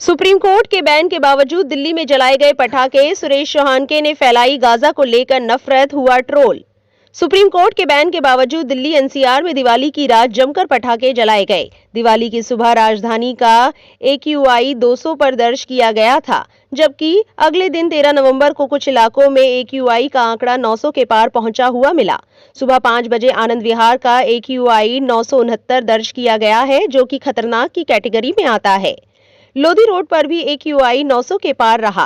Supreme court के ban के बावजूद दिल्ली में जलाए गए पटाखे, सुरेश चौहानके ने फैलाई गाजा को लेकर नफरत, हुआ ट्रोल। सुप्रीम कोर्ट के बैन के बावजूद दिल्ली एनसीआर में दिवाली की रात जमकर पटाखे जलाए गए। दिवाली की सुबह राजधानी का AQI 200 पर दर्ज किया गया था, जबकि अगले दिन 13 नवंबर को कुछ इलाकों में AQI का आंकड़ा 900 के पार पहुंचा हुआ मिला। सुबह 5 बजे आनंद विहार का AQI 969 दर्ज किया गया है, जो कि खतरनाक की कैटेगरी में आता है। लोधी रोड पर भी AQI 900 के पार रहा।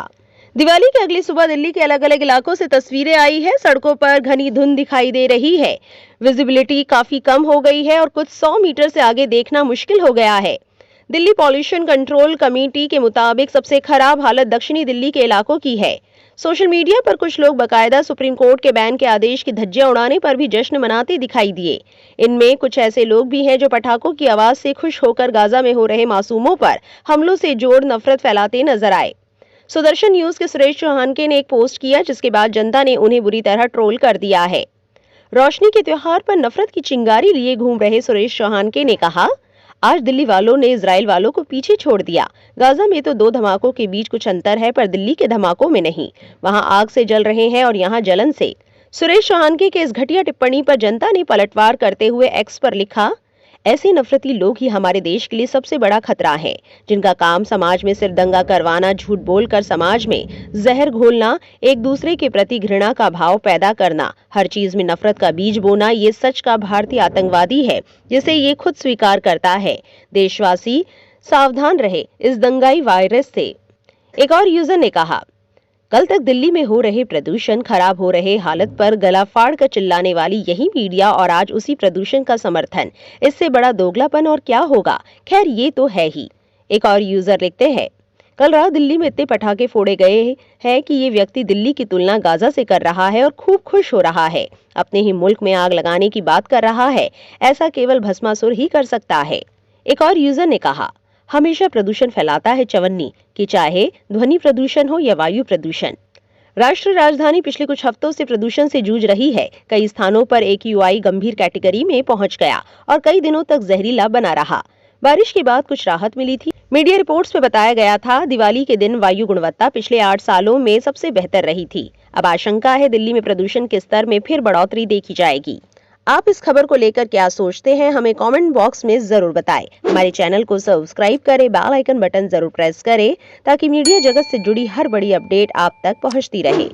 दिवाली की अगली सुबह दिल्ली के अलग अलग इलाकों से तस्वीरें आई है। सड़कों पर घनी धुंध दिखाई दे रही है, विजिबिलिटी काफी कम हो गई है और कुछ 100 मीटर से आगे देखना मुश्किल हो गया है। दिल्ली पॉल्यूशन कंट्रोल कमेटी के मुताबिक सबसे खराब हालत दक्षिणी दिल्ली के इलाकों की है। सोशल मीडिया पर कुछ लोग बकायदा सुप्रीम कोर्ट के बैन के आदेश की धज्जियां उड़ाने पर भी जश्न मनाते दिखाई दिए। इनमें कुछ ऐसे लोग भी हैं जो पटाखों की आवाज से खुश होकर गाजा में हो रहे मासूमों पर हमलों से जोड़ नफरत फैलाते नजर आए। सुदर्शन न्यूज के सुरेश चौहानके ने एक पोस्ट किया, जिसके बाद जनता ने उन्हें बुरी तरह ट्रोल कर दिया है। रोशनी के त्योहार पर नफरत की चिंगारी लिए घूम रहे सुरेश चौहानके ने कहा, आज दिल्ली वालों ने इजराइल वालों को पीछे छोड़ दिया। गाजा में तो 2 धमाकों के बीच कुछ अंतर है, पर दिल्ली के धमाकों में नहीं। वहां आग से जल रहे हैं और यहाँ जलन से। सुरेश चौहानके के इस घटिया टिप्पणी पर जनता ने पलटवार करते हुए एक्स पर लिखा, ऐसे नफरती लोग ही हमारे देश के लिए सबसे बड़ा खतरा है, जिनका काम समाज में सिर्फ दंगा करवाना, झूठ बोलकर समाज में जहर घोलना, एक दूसरे के प्रति घृणा का भाव पैदा करना, हर चीज में नफरत का बीज बोना, ये सच का भारतीय आतंकवादी है, जिसे ये खुद स्वीकार करता है। देशवासी सावधान रहे इस दंगाई वायरस से। एक और यूजर ने कहा, कल तक दिल्ली में हो रहे प्रदूषण, खराब हो रहे हालत पर गला फाड़ कर चिल्लाने वाली यही मीडिया और आज उसी प्रदूषण का समर्थन। इससे बड़ा दोगलापन और क्या होगा। खैर ये तो है ही। एक और यूजर लिखते हैं, कल रात दिल्ली में इतने पटाखे फोड़े गए हैं कि ये व्यक्ति दिल्ली की तुलना गाजा से कर रहा है और खूब खुश हो रहा है। अपने ही मुल्क में आग लगाने की बात कर रहा है। ऐसा केवल भस्मासुर ही कर सकता है। एक और यूजर ने कहा, हमेशा प्रदूषण फैलाता है चवन्नी, कि चाहे ध्वनि प्रदूषण हो या वायु प्रदूषण। राष्ट्रीय राजधानी पिछले कुछ हफ्तों से प्रदूषण से जूझ रही है। कई स्थानों पर AQI गंभीर कैटेगरी में पहुंच गया और कई दिनों तक जहरीला बना रहा। बारिश के बाद कुछ राहत मिली थी। मीडिया रिपोर्ट्स में बताया गया था, दिवाली के दिन वायु गुणवत्ता पिछले 8 सालों में सबसे बेहतर रही थी। अब आशंका है दिल्ली में प्रदूषण के स्तर में फिर बढ़ोतरी देखी जाएगी। आप इस खबर को लेकर क्या सोचते हैं, हमें कमेंट बॉक्स में जरूर बताएं। हमारे चैनल को सब्सक्राइब करें, बेल आइकन बटन जरूर प्रेस करें, ताकि मीडिया जगत से जुड़ी हर बड़ी अपडेट आप तक पहुंचती रहे।